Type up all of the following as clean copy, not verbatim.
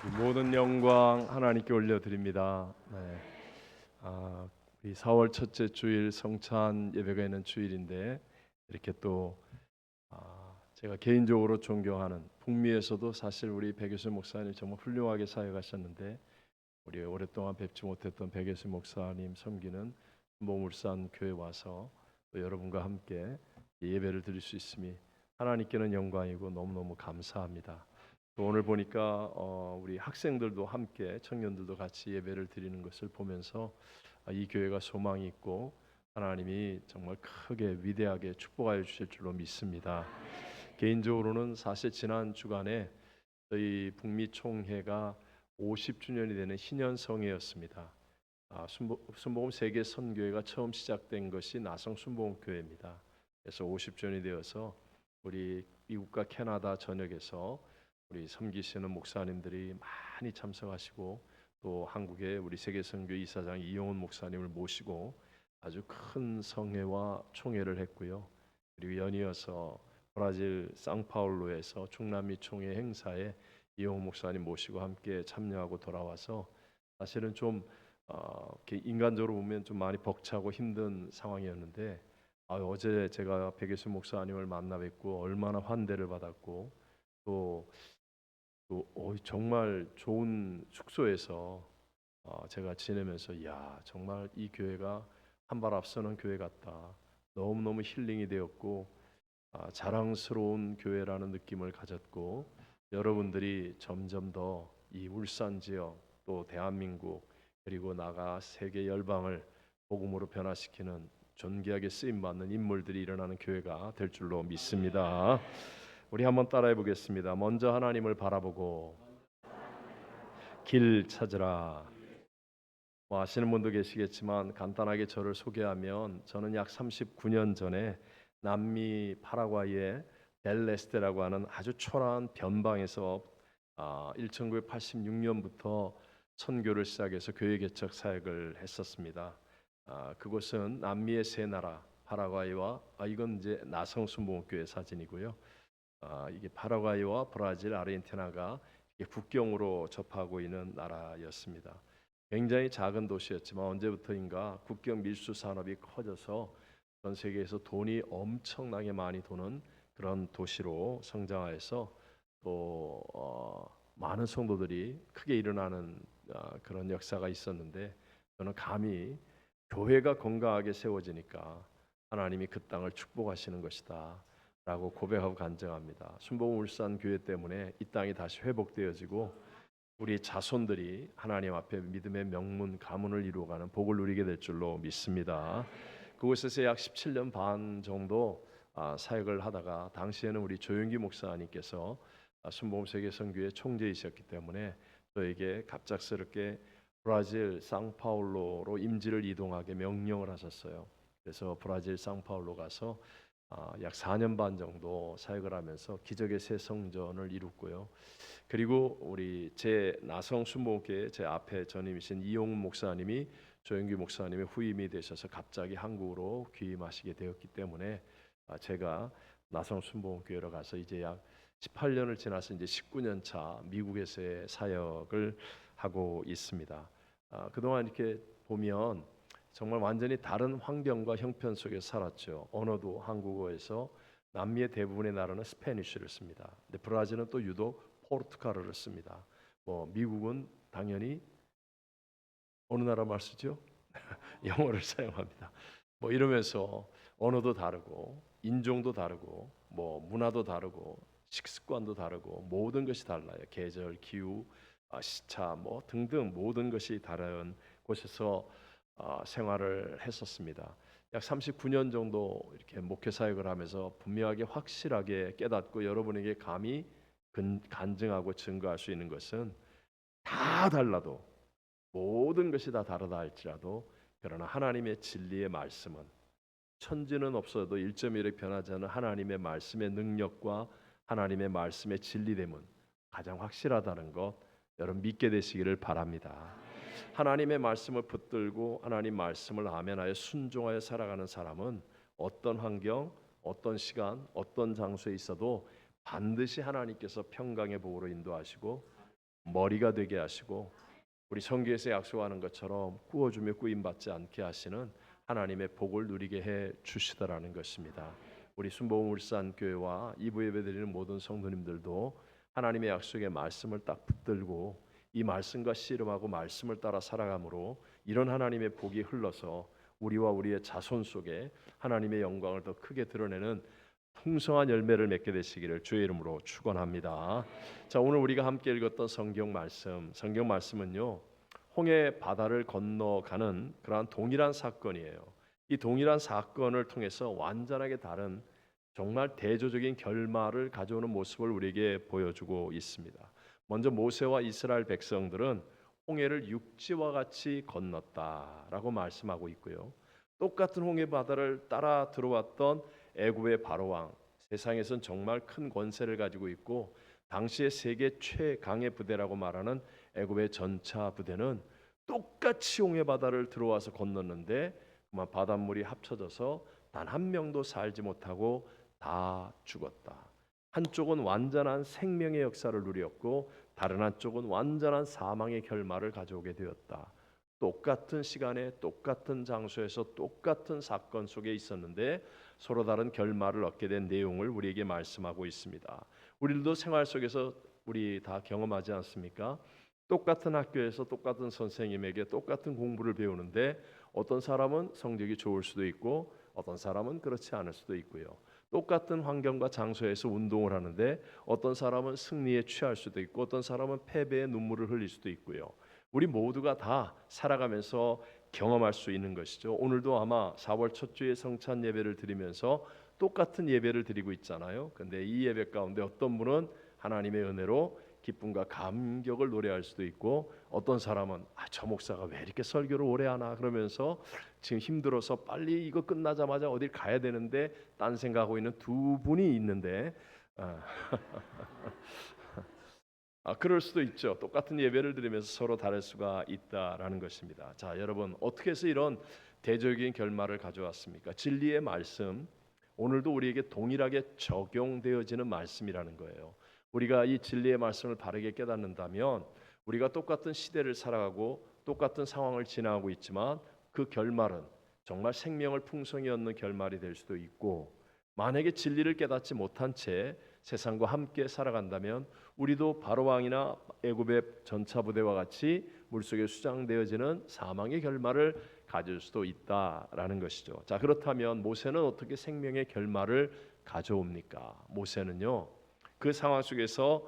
이 모든 영광 하나님께 올려드립니다. 네. 우리 4월 첫째 주일 성찬 예배가 있는 주일인데 이렇게 또 제가 개인적으로 존경하는 북미에서도 사실 우리 백예수 목사님 정말 훌륭하게 사역하셨는데 우리 오랫동안 뵙지 못했던 백예수 목사님 섬기는 모물산 교회 와서 또 여러분과 함께 예배를 드릴 수 있음이 하나님께는 영광이고 너무너무 감사합니다. 또 오늘 보니까 우리 학생들도 함께 청년들도 같이 예배를 드리는 것을 보면서 이 교회가 소망이 있고 하나님이 정말 크게 위대하게 축복하여 주실 줄로 믿습니다. 개인적으로는 사실 지난 주간에 저희 북미 총회가 50주년이 되는 희년성회였습니다. 순복음 세계 선교회가 처음 시작된 것이 나성 순복음교회입니다. 그래서 50주년이 되어서 우리 미국과 캐나다 전역에서 우리 섬기시는 목사님들이 많이 참석하시고 또 한국의 우리 세계선교 이사장 이용훈 목사님을 모시고 아주 큰 성회와 총회를 했고요. 그리고 연이어서 브라질 상파울루에서 중남미 총회 행사에 이용훈 목사님 모시고 함께 참여하고 돌아와서 사실은 좀 이렇게 인간적으로 보면 좀 많이 벅차고 힘든 상황이었는데 어제 제가 백예수 목사님을 만나 뵙고 얼마나 환대를 받았고 또 정말 좋은 숙소에서 제가 지내면서 야 정말 이 교회가 한 발 앞서는 교회 같다. 너무너무 힐링이 되었고 자랑스러운 교회라는 느낌을 가졌고 여러분들이 점점 더 이 울산 지역 또 대한민국 그리고 나가 세계 열방을 복음으로 변화시키는 존귀하게 쓰임 받는 인물들이 일어나는 교회가 될 줄로 믿습니다. 우리 한번 따라해 보겠습니다. 먼저 하나님을 바라보고 길 찾으라. 뭐 아시는 분도 계시겠지만 간단하게 저를 소개하면 저는 약 39년 전에 남미 파라과이의 델레스테라고 하는 아주 초라한 변방에서 1986년부터 선교를 시작해서 교회 개척 사역을 했었습니다. 그곳은 남미의 세 나라 파라과이와 이건 이제 나성순복음교회 사진이고요. 이게 파라과이와 브라질, 아르헨티나가 국경으로 접하고 있는 나라였습니다. 굉장히 작은 도시였지만 언제부터인가 국경 밀수 산업이 커져서 전 세계에서 돈이 엄청나게 많이 도는 그런 도시로 성장하여서 또 많은 성도들이 크게 일어나는 그런 역사가 있었는데 저는 감히 교회가 건강하게 세워지니까 하나님이 그 땅을 축복하시는 것이다 라고 고백하고 간증합니다. 순복음 울산 교회 때문에 이 땅이 다시 회복되어지고 우리 자손들이 하나님 앞에 믿음의 명문 가문을 이루어가는 복을 누리게 될 줄로 믿습니다. 그곳에서 약 17년 반 정도 사역을 하다가 당시에는 우리 조영기 목사님께서 순복음 세계 선교회 총재이셨기 때문에 저에게 갑작스럽게 브라질 상파울로로 임지를 이동하게 명령을 하셨어요. 그래서 브라질 상파울로 가서 약 4년 반 정도 사역을 하면서 기적의 새 성전을 이뤘고요. 그리고 우리 제 나성 순복음교회 제 앞에 전임이신 이용훈 목사님이 조영규 목사님의 후임이 되셔서 갑자기 한국으로 귀임하시게 되었기 때문에 제가 나성 순복음교회로 가서 이제 약 18년을 지나서 이제 19년 차 미국에서의 사역을 하고 있습니다. 그동안 이렇게 보면 정말 완전히 다른 환경과 형편 속에 살았죠. 언어도 한국어에서 남미의 대부분의 나라는 스페니쉬를 씁니다. 근데 브라질은 또 유독 포르투갈어를 씁니다. 뭐 미국은 당연히 어느 나라 말 쓰죠? 영어를 사용합니다. 뭐 이러면서 언어도 다르고 인종도 다르고 뭐 문화도 다르고 식습관도 다르고 모든 것이 달라요. 계절, 기후, 시차 뭐 등등 모든 것이 다른 곳에서 생활을 했었습니다. 약 39년 정도 이렇게 목회 사역을 하면서 분명하게 확실하게 깨닫고 여러분에게 감히 간증하고 증거할 수 있는 것은 다 달라도 모든 것이 다 다르다 할지라도 그러나 하나님의 진리의 말씀은 천지는 없어도 1.1이 변하지 않는 하나님의 말씀의 능력과 하나님의 말씀의 진리됨은 가장 확실하다는 것 여러분 믿게 되시기를 바랍니다. 하나님의 말씀을 붙들고 하나님 말씀을 아멘하여 순종하여 살아가는 사람은 어떤 환경, 어떤 시간, 어떤 장소에 있어도 반드시 하나님께서 평강의 복으로 인도하시고 머리가 되게 하시고 우리 성경에서 약속하는 것처럼 구워주며 구임받지 않게 하시는 하나님의 복을 누리게 해 주시더라는 것입니다. 우리 순복음 울산 교회와 2부 예배드리는 모든 성도님들도 하나님의 약속의 말씀을 딱 붙들고 이 말씀과 씨름하고 말씀을 따라 살아감으로 이런 하나님의 복이 흘러서 우리와 우리의 자손 속에 하나님의 영광을 더 크게 드러내는 풍성한 열매를 맺게 되시기를 주의 이름으로 축원합니다. 자, 오늘 우리가 함께 읽었던 성경 말씀은요. 홍해 바다를 건너가는 그러한 동일한 사건이에요. 이 동일한 사건을 통해서 완전하게 다른 정말 대조적인 결말을 가져오는 모습을 우리에게 보여주고 있습니다. 먼저 모세와 이스라엘 백성들은 홍해를 육지와 같이 건넜다라고 말씀하고 있고요. 똑같은 홍해 바다를 따라 들어왔던 애굽의 바로왕, 세상에선 정말 큰 권세를 가지고 있고 당시의 세계 최강의 부대라고 말하는 애굽의 전차 부대는 똑같이 홍해 바다를 들어와서 건넜는데 그만 바닷물이 합쳐져서 단 한 명도 살지 못하고 다 죽었다. 한쪽은 완전한 생명의 역사를 누렸고 다른 한쪽은 완전한 사망의 결말을 가져오게 되었다. 똑같은 시간에 똑같은 장소에서 똑같은 사건 속에 있었는데 서로 다른 결말을 얻게 된 내용을 우리에게 말씀하고 있습니다. 우리들도 생활 속에서 우리 다 경험하지 않습니까? 똑같은 학교에서 똑같은 선생님에게 똑같은 공부를 배우는데 어떤 사람은 성적이 좋을 수도 있고 어떤 사람은 그렇지 않을 수도 있고요. 똑같은 환경과 장소에서 운동을 하는데 어떤 사람은 승리에 취할 수도 있고 어떤 사람은 패배의 눈물을 흘릴 수도 있고요. 우리 모두가 다 살아가면서 경험할 수 있는 것이죠. 오늘도 아마 4월 첫 주에 성찬 예배를 드리면서 똑같은 예배를 드리고 있잖아요. 근데 이 예배 가운데 어떤 분은 하나님의 은혜로 기쁨과 감격을 노래할 수도 있고 어떤 사람은 저 목사가 왜 이렇게 설교를 오래 하나 그러면서 지금 힘들어서 빨리 이거 끝나자마자 어딜 가야 되는데 딴 생각하고 있는 두 분이 있는데 그럴 수도 있죠. 똑같은 예배를 드리면서 서로 다를 수가 있다라는 것입니다. 자, 여러분 어떻게 해서 이런 대조적인 결말을 가져왔습니까? 진리의 말씀 오늘도 우리에게 동일하게 적용되어지는 말씀이라는 거예요. 우리가 이 진리의 말씀을 바르게 깨닫는다면 우리가 똑같은 시대를 살아가고 똑같은 상황을 지나가고 있지만 그 결말은 정말 생명을 풍성히 얻는 결말이 될 수도 있고 만약에 진리를 깨닫지 못한 채 세상과 함께 살아간다면 우리도 바로왕이나 애굽의 전차 부대와 같이 물속에 수장되어지는 사망의 결말을 가질 수도 있다라는 것이죠. 자, 그렇다면 모세는 어떻게 생명의 결말을 가져옵니까? 모세는요. 그 상황 속에서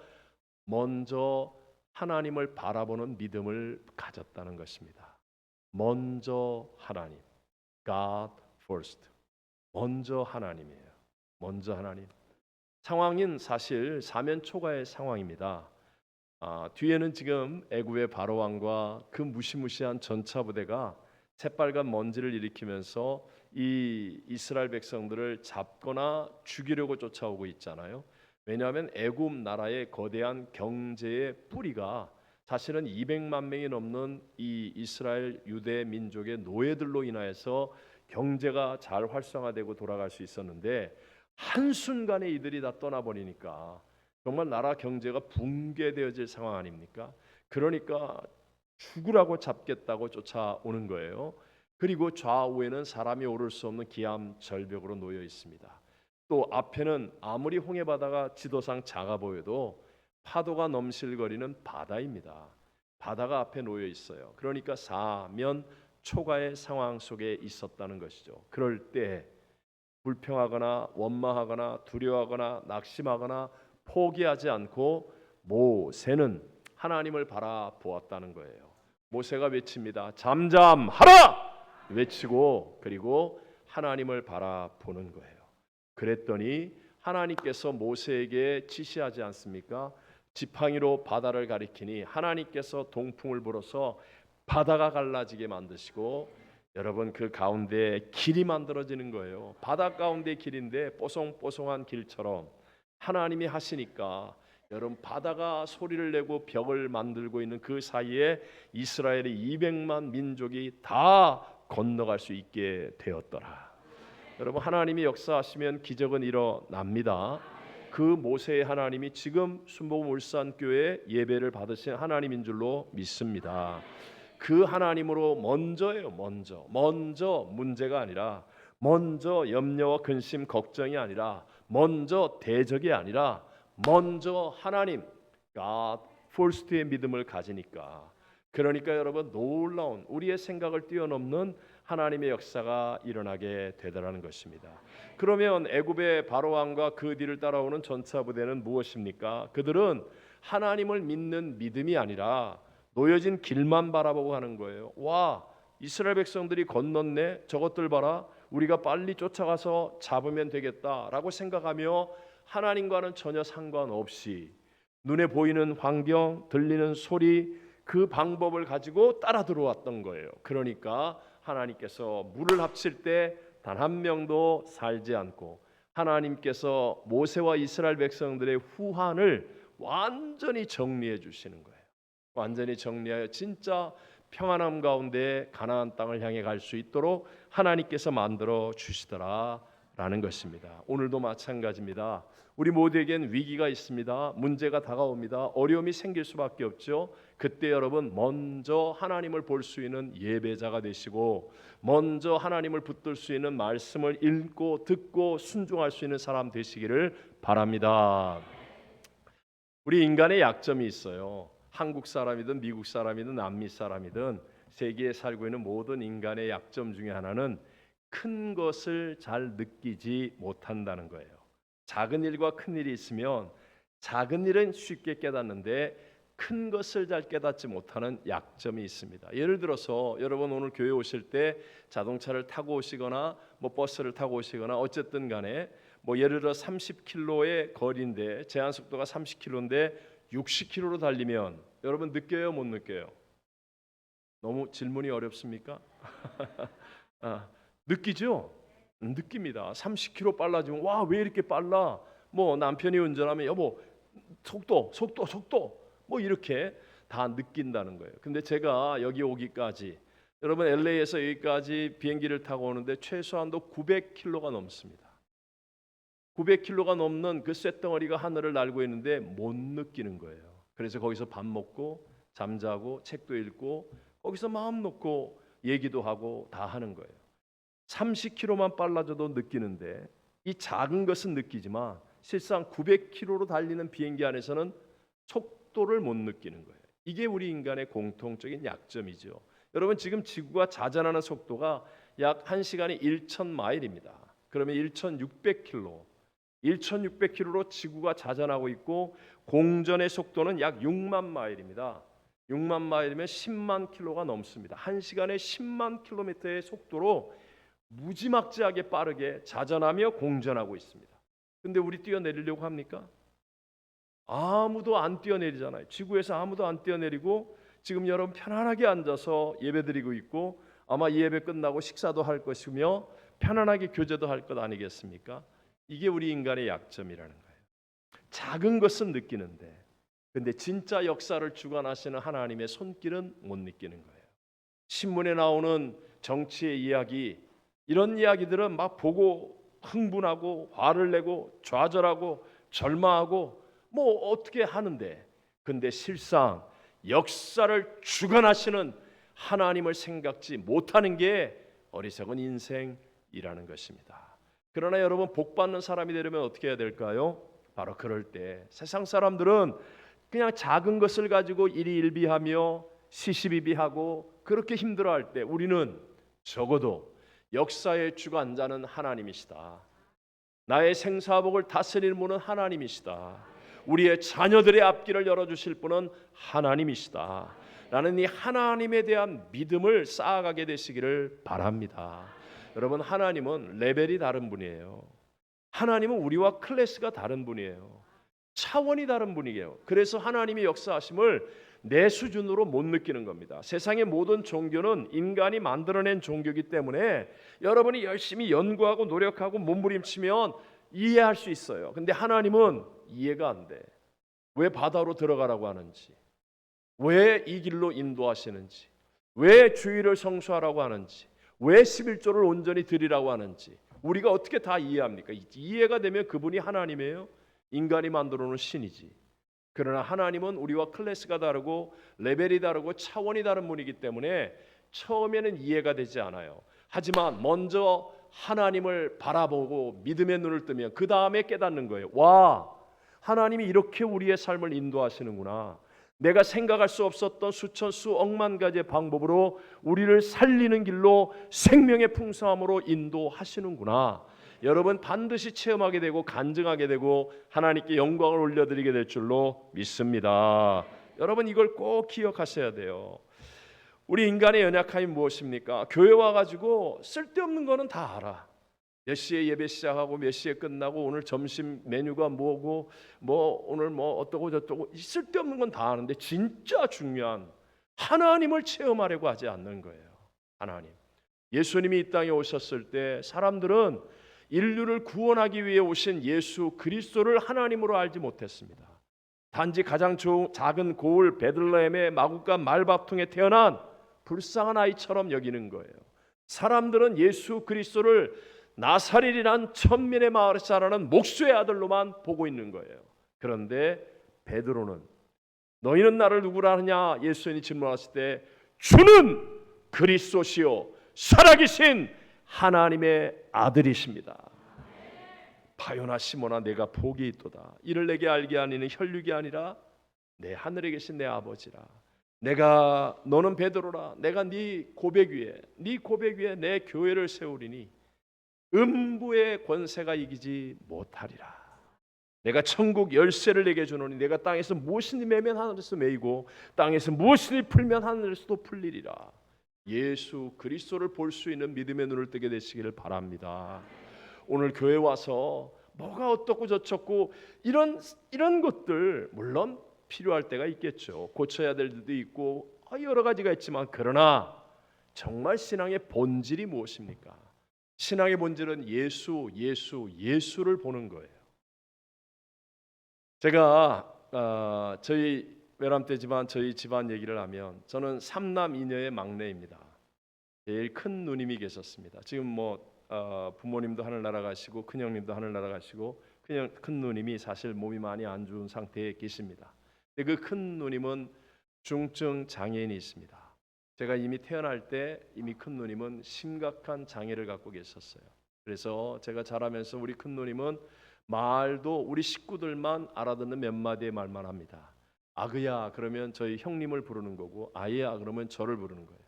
먼저 하나님을 바라보는 믿음을 가졌다는 것입니다. 먼저 하나님, God first. 먼저 하나님이에요. 먼저 하나님. 상황인 사실 사면 초가의 상황입니다. 뒤에는 지금 애굽의 바로왕과 그 무시무시한 전차 부대가 새빨간 먼지를 일으키면서 이 이스라엘 백성들을 잡거나 죽이려고 쫓아오고 있잖아요. 왜냐하면 애굽 나라의 거대한 경제의 뿌리가 사실은 200만 명이 넘는 이 이스라엘 유대 민족의 노예들로 인하여서 경제가 잘 활성화되고 돌아갈 수 있었는데 한순간에 이들이 다 떠나버리니까 정말 나라 경제가 붕괴되어질 상황 아닙니까? 그러니까 죽으라고 잡겠다고 쫓아오는 거예요. 그리고 좌우에는 사람이 오를 수 없는 기암 절벽으로 놓여 있습니다. 또 앞에는 아무리 홍해 바다가 지도상 작아 보여도 파도가 넘실거리는 바다입니다. 바다가 앞에 놓여 있어요. 그러니까 사면 초가의 상황 속에 있었다는 것이죠. 그럴 때 불평하거나 원망하거나 두려워하거나 낙심하거나 포기하지 않고 모세는 하나님을 바라보았다는 거예요. 모세가 외칩니다. 잠잠하라! 외치고 그리고 하나님을 바라보는 거예요. 그랬더니 하나님께서 모세에게 지시하지 않습니까? 지팡이로 바다를 가리키니 하나님께서 동풍을 불어서 바다가 갈라지게 만드시고 여러분 그 가운데 길이 만들어지는 거예요. 바다 가운데 길인데 뽀송뽀송한 길처럼 하나님이 하시니까 여러분 바다가 소리를 내고 벽을 만들고 있는 그 사이에 이스라엘의 200만 민족이 다 건너갈 수 있게 되었더라. 여러분 하나님이 역사하시면 기적은 일어납니다. 그 모세의 하나님이 지금 순복음울산교회 예배를 받으신 하나님인 줄로 믿습니다. 그 하나님으로 먼저예요. 먼저 문제가 아니라, 먼저 염려와 근심 걱정이 아니라, 먼저 대적이 아니라 먼저 하나님, God first의 믿음을 가지니까, 그러니까 여러분 놀라운 우리의 생각을 뛰어넘는 하나님의 역사가 일어나게 되더라는 것입니다. 그러면 애굽의 바로왕과 그 뒤를 따라오는 전차 부대는 무엇입니까? 그들은 하나님을 믿는 믿음이 아니라 놓여진 길만 바라보고 가는 거예요. 와, 이스라엘 백성들이 건넜네. 저것들 봐라. 우리가 빨리 쫓아가서 잡으면 되겠다라고 생각하며 하나님과는 전혀 상관없이 눈에 보이는 환경, 들리는 소리, 그 방법을 가지고 따라 들어왔던 거예요. 그러니까 하나님께서 물을 합칠 때 단 한 명도 살지 않고, 하나님께서 모세와 이스라엘 백성들의 후환을 완전히 정리해 주시는 거예요. 완전히 정리하여 진짜 평안함 가운데 가나안 땅을 향해 갈 수 있도록 하나님께서 만들어 주시더라라는 것입니다. 오늘도 마찬가지입니다. 우리 모두에겐 위기가 있습니다. 문제가 다가옵니다. 어려움이 생길 수밖에 없죠. 그때 여러분 먼저 하나님을 볼 수 있는 예배자가 되시고, 먼저 하나님을 붙들 수 있는 말씀을 읽고 듣고 순종할 수 있는 사람 되시기를 바랍니다. 우리 인간의 약점이 있어요. 한국 사람이든 미국 사람이든 남미 사람이든 세계에 살고 있는 모든 인간의 약점 중에 하나는 큰 것을 잘 느끼지 못한다는 거예요. 작은 일과 큰 일이 있으면 작은 일은 쉽게 깨닫는데 큰 것을 잘 깨닫지 못하는 약점이 있습니다. 예를 들어서 여러분 오늘 교회 오실 때 자동차를 타고 오시거나 뭐 버스를 타고 오시거나 어쨌든 간에 뭐 예를 들어 30km의 거리인데 제한 속도가 30km인데 60km로 달리면 여러분 느껴요, 못 느껴요? 너무 질문이 어렵습니까? 느끼죠? 느낍니다. 30km 빨라지면 와, 왜 이렇게 빨라? 뭐 남편이 운전하면 여보 속도 뭐 이렇게 다 느낀다는 거예요. 근데 제가 여기 오기까지, 여러분 LA에서 여기까지 비행기를 타고 오는데 최소한도 900km가 넘습니다. 900km가 넘는 그 쇳덩어리가 하늘을 날고 있는데 못 느끼는 거예요. 그래서 거기서 밥 먹고 잠자고 책도 읽고 거기서 마음 놓고 얘기도 하고 다 하는 거예요. 30km만 빨라져도 느끼는데 이 작은 것은 느끼지만 실상 900km로 달리는 비행기 안에서는 속도를 못 느끼는 거예요. 이게 우리 인간의 공통적인 약점이죠. 여러분 지금 지구가 자전하는 속도가 약 1시간에 1,000마일입니다. 그러면 1,600km, 1,600km로 지구가 자전하고 있고 공전의 속도는 약 6만 마일입니다. 6만 마일이면 10만 킬로가 넘습니다. 1시간에 10만 킬로미터의 속도로 무지막지하게 빠르게 자전하며 공전하고 있습니다. 근데 우리 뛰어내리려고 합니까? 아무도 안 뛰어내리잖아요. 지구에서 아무도 안 뛰어내리고 지금 여러분 편안하게 앉아서 예배드리고 있고 아마 이 예배 끝나고 식사도 할 것이며 편안하게 교제도 할 것 아니겠습니까? 이게 우리 인간의 약점이라는 거예요. 작은 것은 느끼는데 근데 진짜 역사를 주관하시는 하나님의 손길은 못 느끼는 거예요. 신문에 나오는 정치의 이야기, 이런 이야기들은 막 보고 흥분하고 화를 내고 좌절하고 절망하고 뭐 어떻게 하는데, 근데 실상 역사를 주관하시는 하나님을 생각지 못하는 게 어리석은 인생이라는 것입니다. 그러나 여러분 복 받는 사람이 되려면 어떻게 해야 될까요? 바로 그럴 때 세상 사람들은 그냥 작은 것을 가지고 일희일비하며 시시비비하고 그렇게 힘들어할 때 우리는 적어도 역사의 주관자는 하나님이시다. 나의 생사복을 다스릴 분은 하나님이시다. 우리의 자녀들의 앞길을 열어주실 분은 하나님이시다. 나는 이 하나님에 대한 믿음을 쌓아가게 되시기를 바랍니다. 여러분 하나님은 레벨이 다른 분이에요. 하나님은 우리와 클래스가 다른 분이에요. 차원이 다른 분이에요. 그래서 하나님의 역사하심을 내 수준으로 못 느끼는 겁니다. 세상의 모든 종교는 인간이 만들어낸 종교이기 때문에 여러분이 열심히 연구하고 노력하고 몸부림치면 이해할 수 있어요. 근데 하나님은 이해가 안 돼. 왜 바다로 들어가라고 하는지, 왜 이 길로 인도하시는지, 왜 주일을 성수하라고 하는지, 왜 11조를 온전히 드리라고 하는지 우리가 어떻게 다 이해합니까? 이해가 되면 그분이 하나님이에요? 인간이 만들어 놓은 신이지. 그러나 하나님은 우리와 클래스가 다르고 레벨이 다르고 차원이 다른 분이기 때문에 처음에는 이해가 되지 않아요. 하지만 먼저 하나님을 바라보고 믿음의 눈을 뜨면 그 다음에 깨닫는 거예요. 와, 하나님이 이렇게 우리의 삶을 인도하시는구나. 내가 생각할 수 없었던 수천 수억만 가지의 방법으로 우리를 살리는 길로 생명의 풍성함으로 인도하시는구나. 여러분 반드시 체험하게 되고 간증하게 되고 하나님께 영광을 올려드리게 될 줄로 믿습니다. 여러분 이걸 꼭 기억하셔야 돼요. 우리 인간의 연약함이 무엇입니까? 교회 와가지고 쓸데없는 거는 다 알아. 몇 시에 예배 시작하고 몇 시에 끝나고 오늘 점심 메뉴가 뭐고 뭐 오늘 뭐 어떠고 저떠고 쓸데없는 건 다 아는데 진짜 중요한 하나님을 체험하려고 하지 않는 거예요. 하나님. 예수님이 이 땅에 오셨을 때 사람들은 인류를 구원하기 위해 오신 예수 그리스도를 하나님으로 알지 못했습니다. 단지 가장 작은 고을 베들레헴의 마구간 말밥통에 태어난 불쌍한 아이처럼 여기는 거예요. 사람들은 예수 그리스도를 나사렛이란 천민의 마을에서 자라는 목수의 아들로만 보고 있는 거예요. 그런데 베드로는 너희는 나를 누구라 하느냐 예수님이 질문하실 때 주는 그리스도시요 살아계신 하나님의 아들이십니다. 바요나 시몬아 내가 복이 있도다. 이를 내게 알게 하니는 혈육이 아니라 내 하늘에 계신 내 아버지라. 내가 너는 베드로라. 내가 네 고백 위에 내 교회를 세우리니 음부의 권세가 이기지 못하리라. 내가 천국 열쇠를 내게 주노니 내가 땅에서 무엇이니 매면 하늘에서 매이고 땅에서 무엇이니 풀면 하늘에서도 풀리리라. 예수 그리스도를 볼 수 있는 믿음의 눈을 뜨게 되시기를 바랍니다. 오늘 교회 와서 뭐가 어떻고 저쩌고 이런 것들 물론 필요할 때가 있겠죠. 고쳐야 될 일도 있고 여러 가지가 있지만 그러나 정말 신앙의 본질이 무엇입니까? 신앙의 본질은 예수를 보는 거예요. 제가 저희 외람되지만 저희 집안 얘기를 하면 저는 3남 2녀의 막내입니다. 제일 큰 누님이 계셨습니다. 지금 부모님도 하늘나라 가시고 큰형님도 하늘나라 가시고 큰 누님이 사실 몸이 많이 안 좋은 상태에 계십니다. 근데 그 큰 누님은 중증 장애인이 있습니다. 제가 이미 태어날 때 이미 큰 누님은 심각한 장애를 갖고 계셨어요. 그래서 제가 자라면서 우리 큰 누님은 말도 우리 식구들만 알아듣는 몇 마디의 말만 합니다. 아그야 그러면 저희 형님을 부르는 거고 아이야 그러면 저를 부르는 거예요.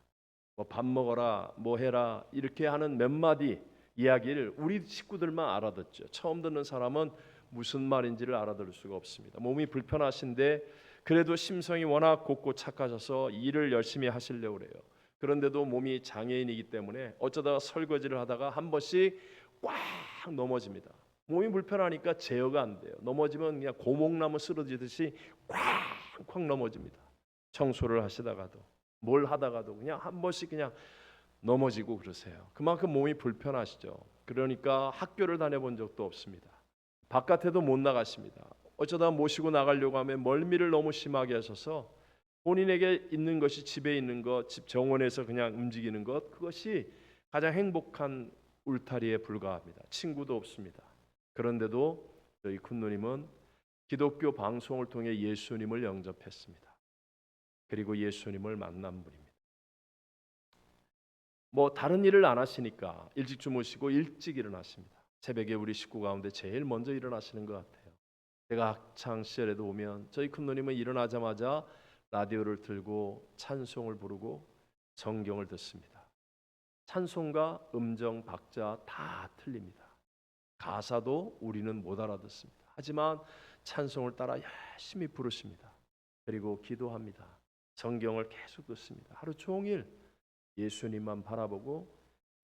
뭐 밥 먹어라 뭐 해라 이렇게 하는 몇 마디 이야기를 우리 식구들만 알아듣죠. 처음 듣는 사람은 무슨 말인지를 알아들을 수가 없습니다. 몸이 불편하신데 그래도 심성이 워낙 곱고 착하셔서 일을 열심히 하시려고 그래요. 그런데도 몸이 장애인이기 때문에 어쩌다가 설거지를 하다가 한 번씩 꽉 넘어집니다. 몸이 불편하니까 제어가 안 돼요. 넘어지면 그냥 고목나무 쓰러지듯이 꽉 넘어집니다. 청소를 하시다가도 뭘 하다가도 그냥 한 번씩 그냥 넘어지고 그러세요. 그만큼 몸이 불편하시죠. 그러니까 학교를 다녀본 적도 없습니다. 바깥에도 못 나가십니다. 어쩌다 모시고 나가려고 하면 멀미를 너무 심하게 하셔서 본인에게 있는 것이 집에 있는 것, 집 정원에서 그냥 움직이는 것 그것이 가장 행복한 울타리에 불과합니다. 친구도 없습니다. 그런데도 저희 큰누님은 기독교 방송을 통해 예수님을 영접했습니다. 그리고 예수님을 만난 분입니다. 다른 일을 안 하시니까 일찍 주무시고 일찍 일어나십니다. 새벽에 우리 식구 가운데 제일 먼저 일어나시는 것 같아요. 제가 학창 시절에도 오면 저희 큰누님은 일어나자마자 라디오를 틀고 찬송을 부르고 성경을 듣습니다. 찬송가 음정 박자 다 틀립니다. 가사도 우리는 못 알아듣습니다. 하지만 찬송을 따라 열심히 부르십니다. 그리고 기도합니다. 성경을 계속 듣습니다. 하루 종일 예수님만 바라보고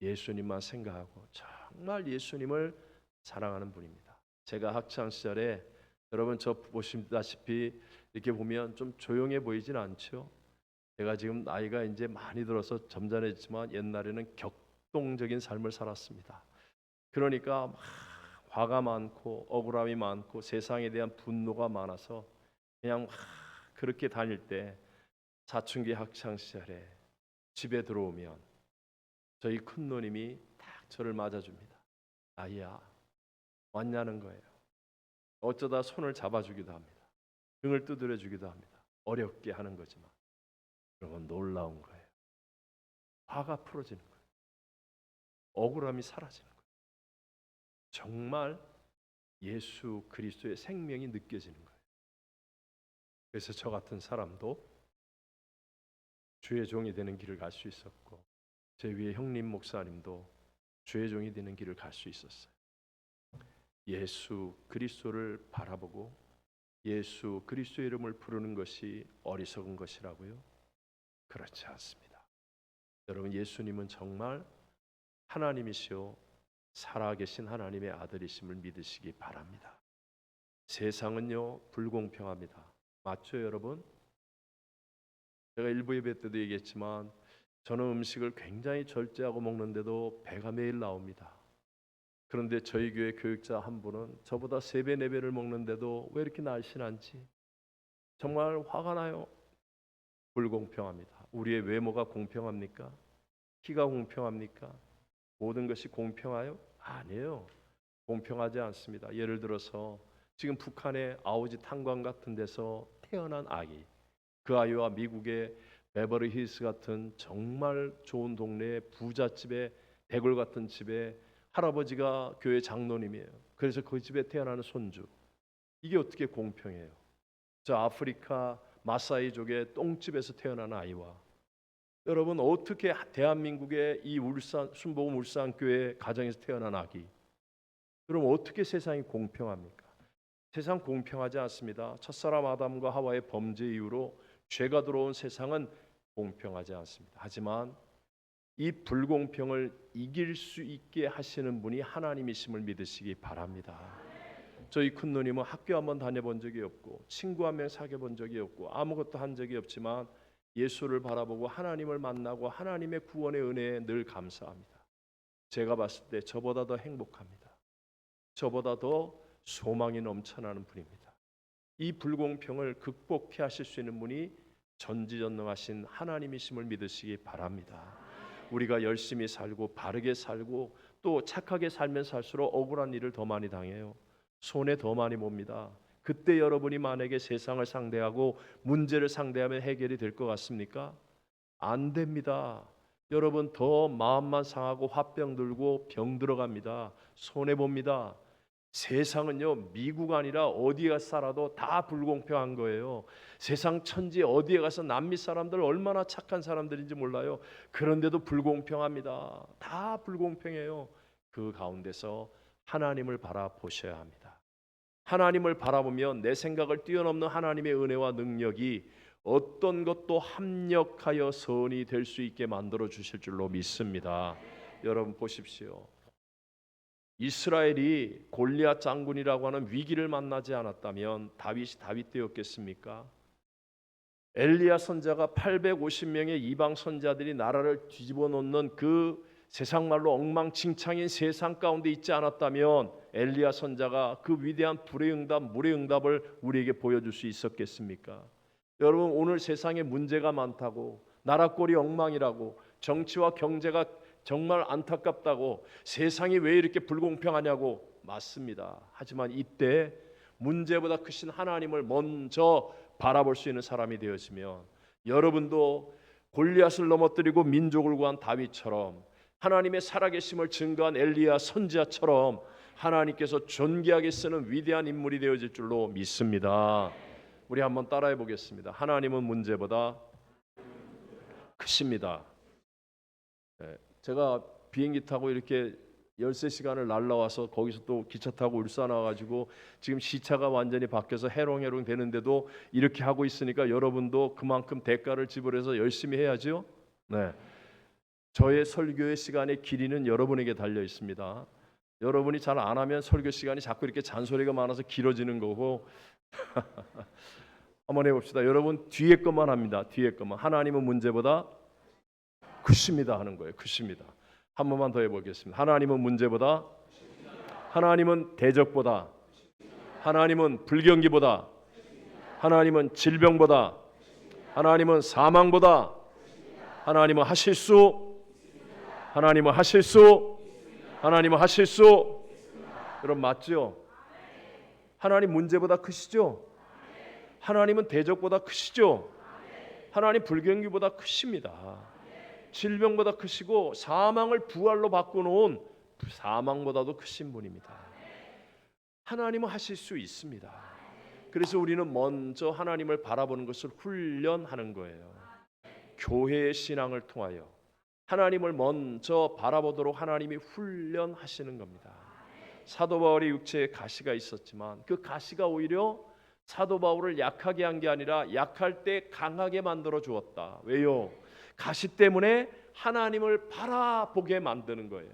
예수님만 생각하고 정말 예수님을 사랑하는 분입니다. 제가 학창 시절에 여러분 저 보시다시피 이렇게 보면 좀 조용해 보이진 않죠? 제가 지금 나이가 이제 많이 들어서 점잖해지만 옛날에는 격동적인 삶을 살았습니다. 그러니까 막 화가 많고 억울함이 많고 세상에 대한 분노가 많아서 그냥 막 그렇게 다닐 때 사춘기 학창 시절에 집에 들어오면 저희 큰 누님이 딱 저를 맞아줍니다. 아이야 왔냐는 거예요. 어쩌다 손을 잡아주기도 합니다. 등을 두드려주기도 합니다. 어렵게 하는 거지만 여러분 놀라운 거예요. 화가 풀어지는 거예요. 억울함이 사라지는 거예요. 정말 예수 그리스도의 생명이 느껴지는 거예요. 그래서 저 같은 사람도 주의 종이 되는 길을 갈 수 있었고, 제 위에 형님 목사님도 주의 종이 되는 길을 갈 수 있었어요. 예수 그리스도를 바라보고 예수 그리스도의 이름을 부르는 것이 어리석은 것이라고요? 그렇지 않습니다. 여러분, 예수님은 정말 하나님이시오 살아계신 하나님의 아들이심을 믿으시기 바랍니다. 세상은요 불공평합니다. 맞죠 여러분? 제가 일부 예배 때도 얘기했지만 저는 음식을 굉장히 절제하고 먹는데도 배가 매일 나옵니다. 그런데 저희 교회 교육자 한 분은 저보다 3배 4배를 먹는데도 왜 이렇게 날씬한지 정말 화가 나요. 불공평합니다. 우리의 외모가 공평합니까? 키가 공평합니까? 모든 것이 공평해요? 아니에요. 공평하지 않습니다. 예를 들어서 지금 북한의 아오지 탄광 같은 데서 태어난 아이, 그 아이와 미국의 베버리 힐스 같은 정말 좋은 동네의 부잣집의 대골 같은 집에 할아버지가 교회 장로님이에요. 그래서 그 집에 태어나는 손주, 이게 어떻게 공평해요? 저 아프리카 마사이족의 똥집에서 태어난 아이와 여러분 어떻게 대한민국의 이 울산 순복음 울산교회 가정에서 태어난 아기, 그럼 어떻게 세상이 공평합니까? 세상 공평하지 않습니다. 첫사람 아담과 하와의 범죄 이후로 죄가 들어온 세상은 공평하지 않습니다. 하지만 이 불공평을 이길 수 있게 하시는 분이 하나님이심을 믿으시기 바랍니다. 저희 큰 누님은 학교 한번 다녀본 적이 없고 친구 한 명 사귀어 본 적이 없고 아무것도 한 적이 없지만 예수를 바라보고 하나님을 만나고 하나님의 구원의 은혜에 늘 감사합니다. 제가 봤을 때 저보다 더 행복합니다. 저보다 더 소망이 넘쳐나는 분입니다. 이 불공평을 극복해 하실 수 있는 분이 전지전능하신 하나님이심을 믿으시기 바랍니다. 우리가 열심히 살고 바르게 살고 또 착하게 살면 살수록 억울한 일을 더 많이 당해요. 손해 더 많이 봅니다. 그때 여러분이 만약에 세상을 상대하고 문제를 상대하면 해결이 될 것 같습니까? 안 됩니다. 여러분 더 마음만 상하고 화병 들고 병 들어갑니다. 손해 봅니다. 세상은요 미국 아니라 어디에 가서 살아도 다 불공평한 거예요. 세상 천지 어디에 가서 남미 사람들 얼마나 착한 사람들인지 몰라요. 그런데도 불공평합니다. 다 불공평해요. 그 가운데서 하나님을 바라보셔야 합니다. 하나님을 바라보면 내 생각을 뛰어넘는 하나님의 은혜와 능력이 어떤 것도 합력하여 선이 될 수 있게 만들어 주실 줄로 믿습니다. 여러분 보십시오. 이스라엘이 골리앗 장군이라고 하는 위기를 만나지 않았다면 다윗이 다윗 되었겠습니까? 엘리야 선자가 850명의 이방 선자들이 나라를 뒤집어 놓는 그 세상 말로 엉망진창인 세상 가운데 있지 않았다면 엘리야 선자가 그 위대한 불의 응답, 물의 응답을 우리에게 보여줄 수 있었겠습니까? 여러분 오늘 세상에 문제가 많다고, 나라 꼴이 엉망이라고, 정치와 경제가 정말 안타깝다고, 세상이 왜 이렇게 불공평하냐고, 맞습니다. 하지만 이때 문제보다 크신 하나님을 먼저 바라볼 수 있는 사람이 되어지면 여러분도 골리앗을 넘어뜨리고 민족을 구한 다윗처럼 하나님의 살아계심을 증거한 엘리야 선지자처럼 하나님께서 존귀하게 쓰는 위대한 인물이 되어질 줄로 믿습니다. 우리 한번 따라해 보겠습니다. 하나님은 문제보다 크십니다. 제가 비행기 타고 이렇게 13시간을 날라와서 거기서 또 기차 타고 울산 와가지고 지금 시차가 완전히 바뀌어서 해롱해롱 되는데도 이렇게 하고 있으니까 여러분도 그만큼 대가를 지불해서 열심히 해야죠. 네, 저의 설교의 시간의 길이는 여러분에게 달려 있습니다. 여러분이 잘 안 하면 설교 시간이 자꾸 이렇게 잔소리가 많아서 길어지는 거고 한번 해봅시다. 여러분 뒤에 것만 합니다. 뒤에 것만. 하나님은 문제보다 크십니다 하는 거예요. 크십니다. 한 번만 더 해보겠습니다. 하나님은 문제보다, 하나님은 대적보다, 하나님은 불경기보다, 하나님은 질병보다, 하나님은 사망보다, 하나님은 하실 수, 하나님은 하실 수, 하나님은 하실 수. 여러분 맞죠? 하나님 문제보다 크시죠? 하나님은 대적보다 크시죠? 하나님 불경기보다 크십니다. 질병보다 크시고 사망을 부활로 바꾸놓은 사망보다도 크신 분입니다. 하나님은 하실 수 있습니다. 그래서 우리는 먼저 하나님을 바라보는 것을 훈련하는 거예요. 교회의 신앙을 통하여 하나님을 먼저 바라보도록 하나님이 훈련하시는 겁니다. 사도 바울의 육체에 가시가 있었지만 그 가시가 오히려 사도 바울을 약하게 한 게 아니라 약할 때 강하게 만들어 주었다. 왜요? 가시 때문에 하나님을 바라보게 만드는 거예요.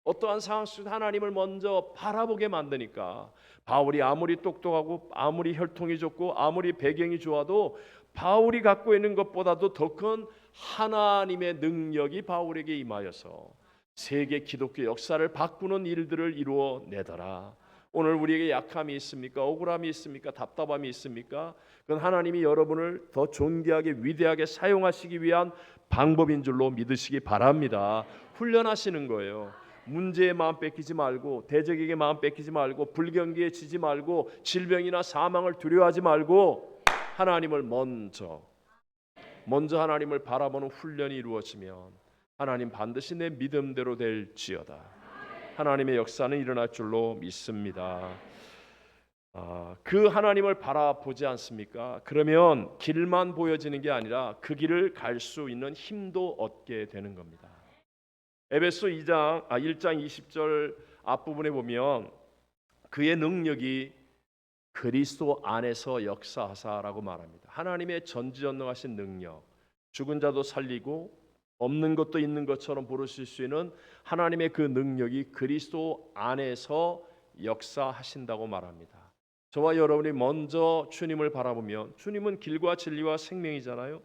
어떠한 상황 속에서 하나님을 먼저 바라보게 만드니까 바울이 아무리 똑똑하고 아무리 혈통이 좋고 아무리 배경이 좋아도 바울이 갖고 있는 것보다도 더 큰 하나님의 능력이 바울에게 임하여서 세계 기독교 역사를 바꾸는 일들을 이루어내더라. 오늘 우리에게 약함이 있습니까? 억울함이 있습니까? 답답함이 있습니까? 그건 하나님이 여러분을 더 존귀하게 위대하게 사용하시기 위한 방법인 줄로 믿으시기 바랍니다. 훈련하시는 거예요. 문제에 마음 뺏기지 말고 대적에게 마음 뺏기지 말고 불경기에 지지 말고 질병이나 사망을 두려워하지 말고 하나님을 먼저 하나님을 바라보는 훈련이 이루어지면 하나님 반드시 내 믿음대로 될지어다. 하나님의 역사는 일어날 줄로 믿습니다. 그 하나님을 바라보지 않습니까? 그러면 길만 보여지는 게 아니라 그 길을 갈 수 있는 힘도 얻게 되는 겁니다. 에베소 1장 20절 앞부분에 보면 그의 능력이 그리스도 안에서 역사하사라고 말합니다. 하나님의 전지전능하신 능력, 죽은 자도 살리고 없는 것도 있는 것처럼 부르실 수 있는 하나님의 그 능력이 그리스도 안에서 역사하신다고 말합니다. 저와 여러분이 먼저 주님을 바라보면 주님은 길과 진리와 생명이잖아요.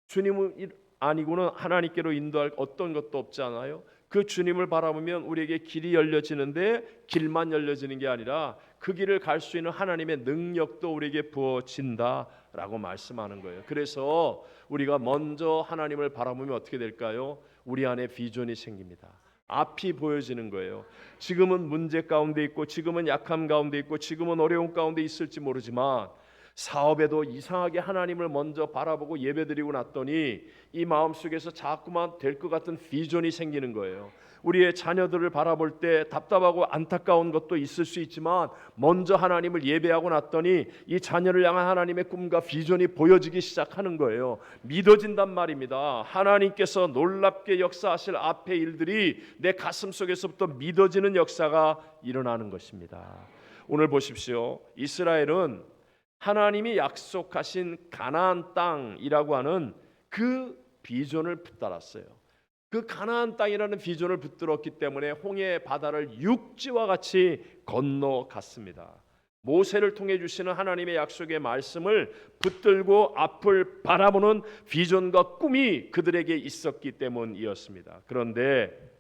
주님은 아니고는 하나님께로 인도할 어떤 것도 없잖아요. 그 주님을 바라보면 우리에게 길이 열려지는데 길만 열려지는 게 아니라 그 길을 갈 수 있는 하나님의 능력도 우리에게 부어진다라고 말씀하는 거예요. 그래서 우리가 먼저 하나님을 바라보면 어떻게 될까요? 우리 안에 비전이 생깁니다. 앞이 보여지는 거예요. 지금은 문제 가운데 있고 지금은 약함 가운데 있고 지금은 어려움 가운데 있을지 모르지만 사업에도 이상하게 하나님을 먼저 바라보고 예배드리고 났더니 이 마음속에서 자꾸만 될 것 같은 비전이 생기는 거예요. 우리의 자녀들을 바라볼 때 답답하고 안타까운 것도 있을 수 있지만 먼저 하나님을 예배하고 났더니 이 자녀를 향한 하나님의 꿈과 비전이 보여지기 시작하는 거예요. 믿어진단 말입니다. 하나님께서 놀랍게 역사하실 앞의 일들이 내 가슴 속에서부터 믿어지는 역사가 일어나는 것입니다. 오늘 보십시오. 이스라엘은 하나님이 약속하신 가나안 땅이라고 하는 그 비전을 붙들었어요. 그 가나안 땅이라는 비전을 붙들었기 때문에 홍해 바다를 육지와 같이 건너갔습니다. 모세를 통해 주시는 하나님의 약속의 말씀을 붙들고 앞을 바라보는 비전과 꿈이 그들에게 있었기 때문이었습니다. 그런데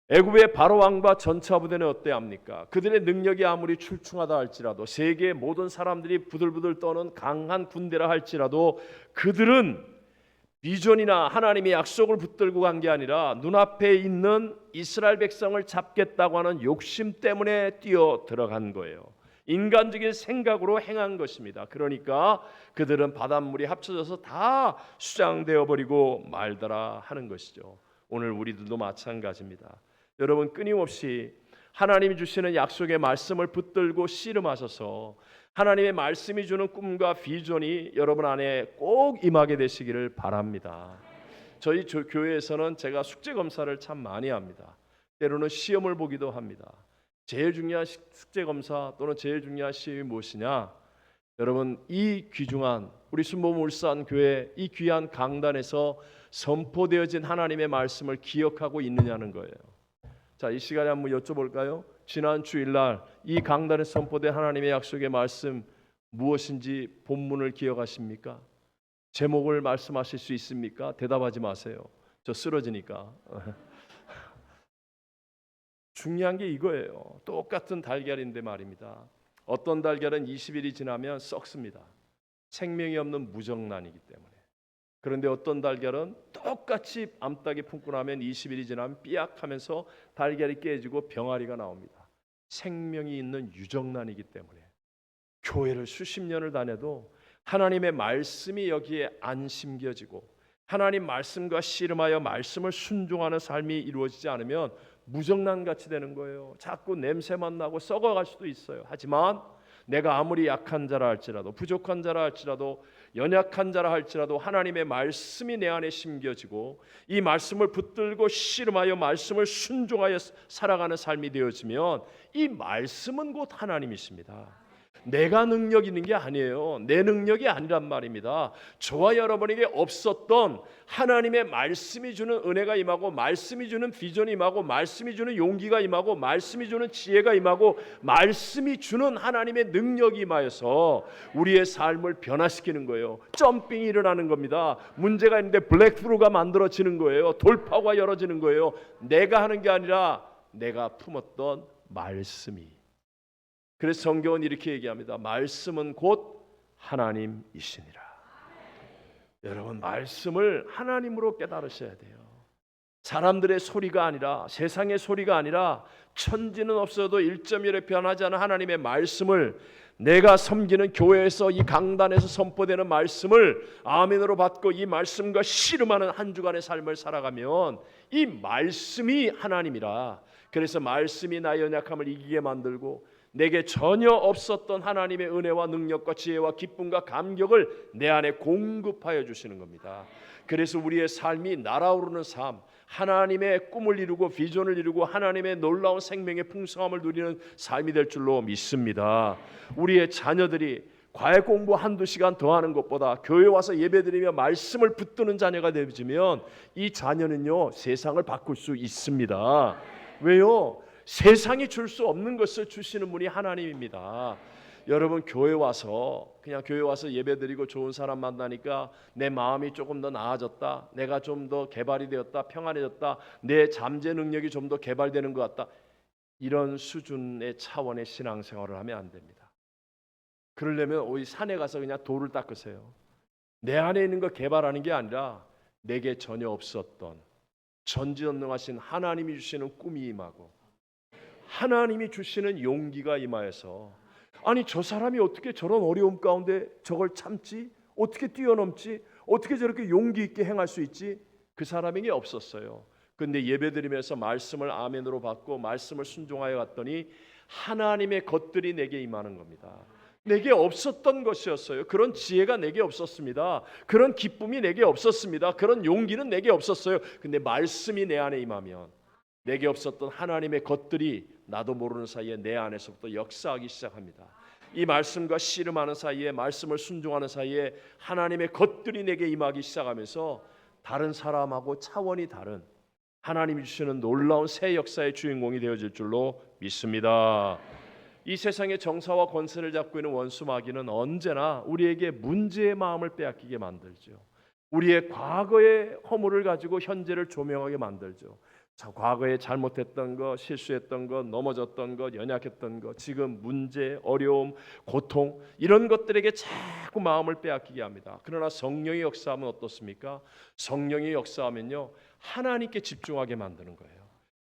애굽의 바로 왕과 전차 부대는 어때합니까? 그들의 능력이 아무리 출중하다 할지라도 세계의 모든 사람들이 부들부들 떠는 강한 군대라 할지라도 그들은 비전이나 하나님의 약속을 붙들고 간 게 아니라 눈앞에 있는 이스라엘 백성을 잡겠다고 하는 욕심 때문에 뛰어 들어간 거예요. 인간적인 생각으로 행한 것입니다. 그러니까 그들은 바닷물이 합쳐져서 다 수장되어 버리고 말더라 하는 것이죠. 오늘 우리들도 마찬가지입니다. 여러분 끊임없이 하나님이 주시는 약속의 말씀을 붙들고 씨름하셔서 하나님의 말씀이 주는 꿈과 비전이 여러분 안에 꼭 임하게 되시기를 바랍니다. 저희 교회에서는 제가 숙제 검사를 참 많이 합니다. 때로는 시험을 보기도 합니다. 제일 중요한 숙제 검사 또는 제일 중요한 시험이 무엇이냐? 여러분 이 귀중한 우리 순복음 울산 교회 이 귀한 강단에서 선포되어진 하나님의 말씀을 기억하고 있느냐는 거예요. 자, 이 시간에 한번 여쭤볼까요? 지난 주일날 이 강단에 선포된 하나님의 약속의 말씀 무엇인지 본문을 기억하십니까? 제목을 말씀하실 수 있습니까? 대답하지 마세요. 저 쓰러지니까. 중요한 게 이거예요. 똑같은 달걀인데 말입니다. 어떤 달걀은 20일이 지나면 썩습니다. 생명이 없는 무정란이기 때문에. 그런데 어떤 달걀은 똑같이 암탉이 품고 나면 20일이 지나면 삐약하면서 달걀이 깨지고 병아리가 나옵니다. 생명이 있는 유정란이기 때문에. 교회를 수십 년을 다녀도 하나님의 말씀이 여기에 안 심겨지고 하나님 말씀과 씨름하여 말씀을 순종하는 삶이 이루어지지 않으면 무정란같이 되는 거예요. 자꾸 냄새만 나고 썩어갈 수도 있어요. 하지만 내가 아무리 약한 자라 할지라도, 부족한 자라 할지라도, 연약한 자라 할지라도 하나님의 말씀이 내 안에 심겨지고 이 말씀을 붙들고 씨름하여 말씀을 순종하여 살아가는 삶이 되어지면 이 말씀은 곧 하나님이십니다. 내가 능력 있는 게 아니에요. 내 능력이 아니란 말입니다. 저와 여러분에게 없었던 하나님의 말씀이 주는 은혜가 임하고, 말씀이 주는 비전이 임하고, 말씀이 주는 용기가 임하고, 말씀이 주는 지혜가 임하고, 말씀이 주는 하나님의 능력이 임하여서 우리의 삶을 변화시키는 거예요. 점핑이 일어나는 겁니다. 문제가 있는데 블랙스루가 만들어지는 거예요. 돌파구가 열어지는 거예요. 내가 하는 게 아니라 내가 품었던 말씀이. 그래서 성경은 이렇게 얘기합니다. 말씀은 곧 하나님이시니라. 여러분, 말씀을 하나님으로 깨달으셔야 돼요. 사람들의 소리가 아니라, 세상의 소리가 아니라, 천지는 없어도 1.1에 변하지 않은 하나님의 말씀을, 내가 섬기는 교회에서 이 강단에서 선포되는 말씀을 아멘으로 받고 이 말씀과 씨름하는 한 주간의 삶을 살아가면 이 말씀이 하나님이라. 그래서 말씀이 나의 연약함을 이기게 만들고 내게 전혀 없었던 하나님의 은혜와 능력과 지혜와 기쁨과 감격을 내 안에 공급하여 주시는 겁니다. 그래서 우리의 삶이 날아오르는 삶, 하나님의 꿈을 이루고 비전을 이루고 하나님의 놀라운 생명의 풍성함을 누리는 삶이 될 줄로 믿습니다. 우리의 자녀들이 과외 공부 한두 시간 더 하는 것보다 교회 와서 예배드리며 말씀을 붙드는 자녀가 되어지면 이 자녀는요, 세상을 바꿀 수 있습니다. 왜요? 세상이 줄 수 없는 것을 주시는 분이 하나님입니다. 여러분, 교회 와서 그냥 교회 와서 예배드리고 좋은 사람 만나니까 내 마음이 조금 더 나아졌다, 내가 좀 더 개발이 되었다, 평안해졌다, 내 잠재 능력이 좀 더 개발되는 것 같다, 이런 수준의 차원의 신앙생활을 하면 안 됩니다. 그러려면 오히 산에 가서 그냥 돌을 닦으세요. 내 안에 있는 거 개발하는 게 아니라 내게 전혀 없었던 전지전능하신 하나님이 주시는 꿈이 임하고 하나님이 주시는 용기가 임하여서, 아니 저 사람이 어떻게 저런 어려움 가운데 저걸 참지? 어떻게 뛰어넘지? 어떻게 저렇게 용기 있게 행할 수 있지? 그 사람에게 없었어요. 그런데 예배드리면서 말씀을 아멘으로 받고 말씀을 순종하여 갔더니 하나님의 것들이 내게 임하는 겁니다. 내게 없었던 것이었어요. 그런 지혜가 내게 없었습니다. 그런 기쁨이 내게 없었습니다. 그런 용기는 내게 없었어요. 근데 말씀이 내 안에 임하면 내게 없었던 하나님의 것들이 나도 모르는 사이에 내 안에서부터 역사하기 시작합니다. 이 말씀과 씨름하는 사이에, 말씀을 순종하는 사이에 하나님의 것들이 내게 임하기 시작하면서 다른 사람하고 차원이 다른 하나님이 주시는 놀라운 새 역사의 주인공이 되어질 줄로 믿습니다. 이 세상의 정사와 권세를 잡고 있는 원수 마귀는 언제나 우리에게 문제의 마음을 빼앗기게 만들죠. 우리의 과거의 허물을 가지고 현재를 조명하게 만들죠. 자, 과거에 잘못했던 것, 실수했던 것, 넘어졌던 것, 연약했던 것, 지금 문제, 어려움, 고통, 이런 것들에게 자꾸 마음을 빼앗기게 합니다. 그러나 성령의 역사하면 어떻습니까? 성령의 역사하면요, 하나님께 집중하게 만드는 거예요.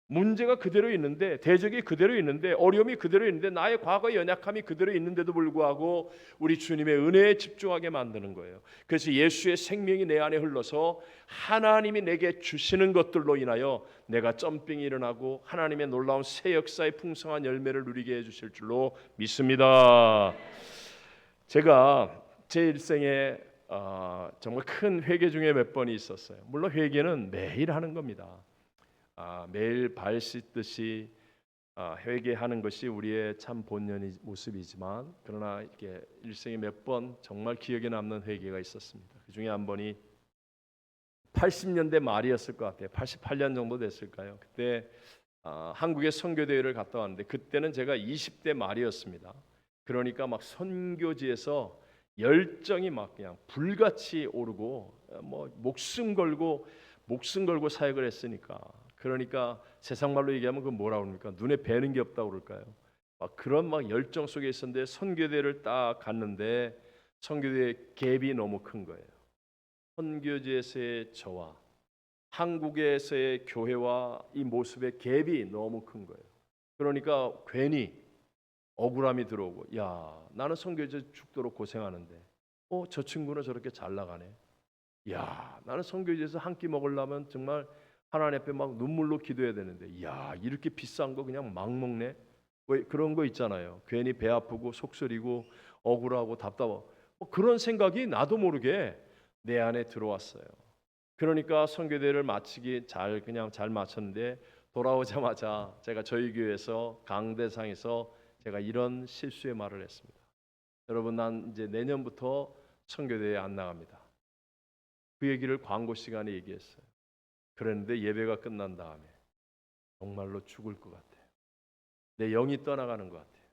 문제가 그대로 있는데, 대적이 그대로 있는데, 어려움이 그대로 있는데, 나의 과거의 연약함이 그대로 있는데도 불구하고 우리 주님의 은혜에 집중하게 만드는 거예요. 그래서 예수의 생명이 내 안에 흘러서 하나님이 내게 주시는 것들로 인하여 내가 점핑이 일어나고 하나님의 놀라운 새 역사의 풍성한 열매를 누리게 해주실 줄로 믿습니다. 제가 제 일생에 정말 큰 회개 중에 몇 번이 있었어요. 물론 회개는 매일 하는 겁니다. 매일 발 씻듯이 회개하는 것이 우리의 참 본연의 모습이지만, 그러나 이렇게 일생에 몇 번 정말 기억에 남는 회개가 있었습니다. 그 중에 한 번이 80년대 말이었을 것 같아요. 88년 정도 됐을까요? 그때 한국의 선교대회를 갔다 왔는데, 그때는 제가 20대 말이었습니다. 그러니까 막 선교지에서 열정이 막 그냥 불같이 오르고, 뭐 목숨 걸고 사역을 했으니까, 그러니까 세상 말로 얘기하면 그 뭐라 그럽니까? 눈에 뵈는 게 없다고 그럴까요? 막 그런 막 열정 속에 있었는데, 선교대를 딱 갔는데 선교대 갭이 너무 큰 거예요. 선교지에서의 저와 한국에서의 교회와 이 모습의 갭이 너무 큰 거예요. 그러니까 괜히 억울함이 들어오고, 야, 나는 선교지 죽도록 고생하는데 저 친구는 저렇게 잘 나가네. 야, 나는 선교지에서 한 끼 먹으려면 정말 하나님 앞에 막 눈물로 기도해야 되는데, 야, 이렇게 비싼 거 그냥 막 먹네. 왜 그런 거 있잖아요. 괜히 배 아프고 속쓰리고 억울하고 답답하고 그런 생각이 나도 모르게 내 안에 들어왔어요. 그러니까 선교대를 마치기 그냥 잘 마쳤는데, 돌아오자마자 제가 저희 교회에서 강대상에서 제가 이런 실수의 말을 했습니다. 여러분, 난 이제 내년부터 선교대에 안 나갑니다. 그 얘기를 광고 시간에 얘기했어요. 그랬는데 예배가 끝난 다음에 정말로 죽을 것 같아요. 내 영이 떠나가는 것 같아요.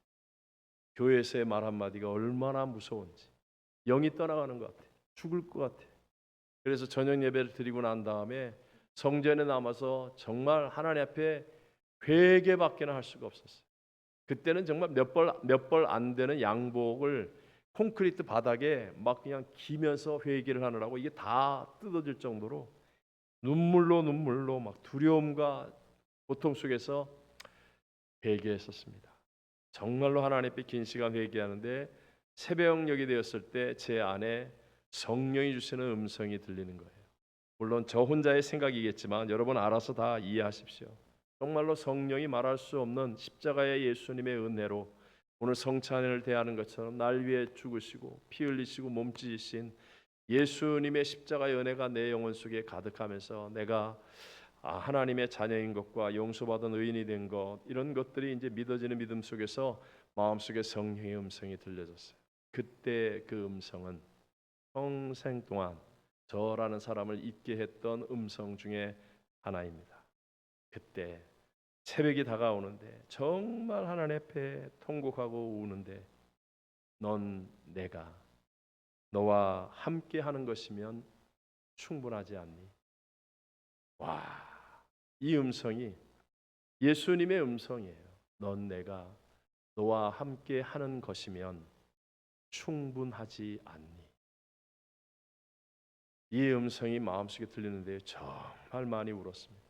교회에서의 말 한마디가 얼마나 무서운지. 영이 떠나가는 것 같아요. 죽을 것 같아요. 그래서 저녁 예배를 드리고 난 다음에 성전에 남아서 정말 하나님 앞에 회개밖에는 할 수가 없었어요. 그때는 정말 몇 벌 안 되는 양복을 콘크리트 바닥에 막 그냥 기면서 회개를 하느라고 이게 다 뜯어질 정도로 눈물로 막 두려움과 고통 속에서 회개했었습니다. 정말로 하나님 앞에 긴 시간 회개하는데 새벽녘이 되었을 때 제 안에 성령이 주시는 음성이 들리는 거예요. 물론 저 혼자의 생각이겠지만 여러분 알아서 다 이해하십시오. 정말로 성령이 말할 수 없는 십자가의 예수님의 은혜로 오늘 성찬을 대하는 것처럼 날 위해 죽으시고 피 흘리시고 몸 찢으신 예수님의 십자가의 은혜가 내 영혼 속에 가득하면서 내가 하나님의 자녀인 것과 용서받은 의인이 된 것, 이런 것들이 이제 믿어지는 믿음 속에서 마음속에 성령의 음성이 들려졌어요. 그때 그 음성은 평생 동안 저라는 사람을 잊게 했던 음성 중에 하나입니다. 그때 새벽이 다가오는데 정말 하나님 앞에 통곡하고 우는데, 넌 내가 너와 함께 하는 것이면 충분하지 않니? 와, 이 음성이 예수님의 음성이에요. 넌 내가 너와 함께 하는 것이면 충분하지 않니? 이 음성이 마음속에 들리는데 정말 많이 울었습니다.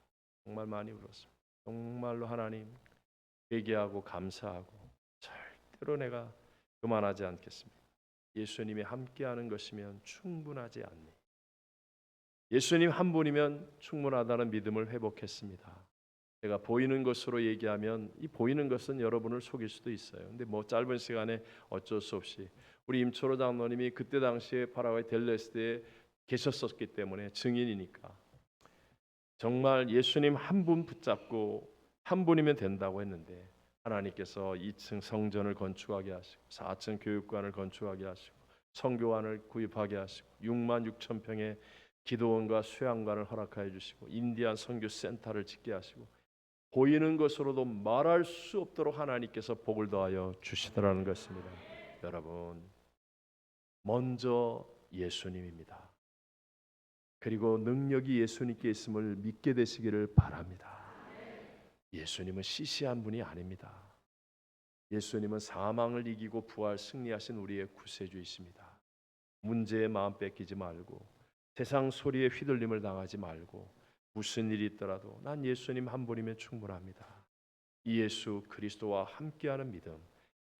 정말 많이 울었습니다. 정말로 하나님 회개하고 감사하고 절대로 내가 그만하지 않겠습니다. 예수님이 함께하는 것이면 충분하지 않니? 예수님 한 분이면 충분하다는 믿음을 회복했습니다. 제가 보이는 것으로 얘기하면 이 보이는 것은 여러분을 속일 수도 있어요. 근데 뭐 짧은 시간에 어쩔 수 없이 우리 임초로 장로님이 그때 당시에 파라과이 델레스테에 계셨었기 때문에 증인이니까 정말 예수님 한 분 붙잡고 한 분이면 된다고 했는데, 하나님께서 2층 성전을 건축하게 하시고 4층 교육관을 건축하게 하시고 성교관을 구입하게 하시고 6만 6천 평의 기도원과 수양관을 허락하여 주시고 인디안 선교 센터를 짓게 하시고 보이는 것으로도 말할 수 없도록 하나님께서 복을 더하여 주시더라는 것입니다. 여러분, 먼저 예수님입니다. 그리고 능력이 예수님께 있음을 믿게 되시기를 바랍니다. 예수님은 시시한 분이 아닙니다. 예수님은 사망을 이기고 부활 승리하신 우리의 구세주이십니다. 문제에 마음 뺏기지 말고 세상 소리에 휘둘림을 당하지 말고 무슨 일이 있더라도 난 예수님 한 분이면 충분합니다. 이 예수 그리스도와 함께하는 믿음,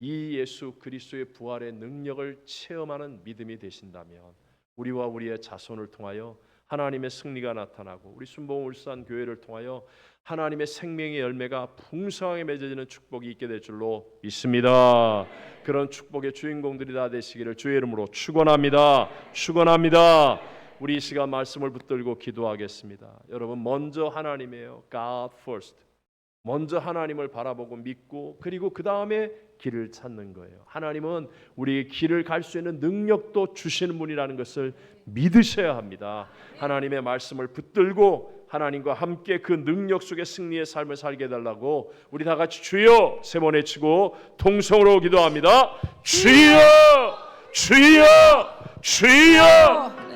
이 예수 그리스도의 부활의 능력을 체험하는 믿음이 되신다면 우리와 우리의 자손을 통하여 하나님의 승리가 나타나고 우리 순봉 울산 교회를 통하여 하나님의 생명의 열매가 풍성하게 맺어지는 축복이 있게 될 줄로 믿습니다. 그런 축복의 주인공들이 다 되시기를 주의 이름으로 축원합니다. 축원합니다. 우리 이 시간 말씀을 붙들고 기도하겠습니다. 여러분, 먼저 하나님이에요. God first. 먼저 하나님을 바라보고 믿고 그리고 그 다음에 길을 찾는 거예요. 하나님은 우리의 길을 갈 수 있는 능력도 주시는 분이라는 것을 믿으셔야 합니다. 하나님의 말씀을 붙들고 하나님과 함께 그 능력 속의 승리의 삶을 살게 해달라고 우리 다 같이 주여 세 번 외치고 통성으로 기도합니다. 주여 주여 주여.